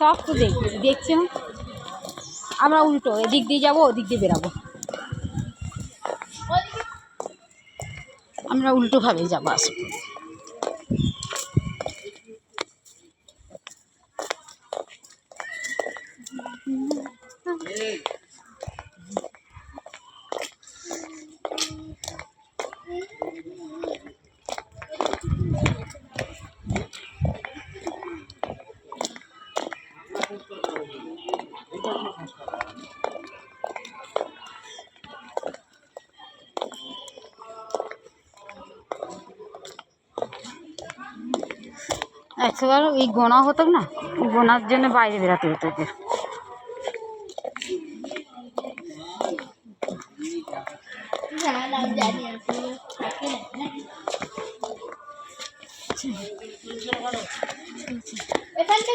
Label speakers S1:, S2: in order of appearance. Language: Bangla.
S1: সব তো দেখছি না। আমরা উল্টো এদিক দিয়ে যাবো, ওদিক দিয়ে বেরাবো। আমরা উল্টোভাবেই যাবো আসবো। একশোবার এই গোনা হতো না, গোনার জন্য বাইরে বেরাতে হতো এদের। এখান থেকে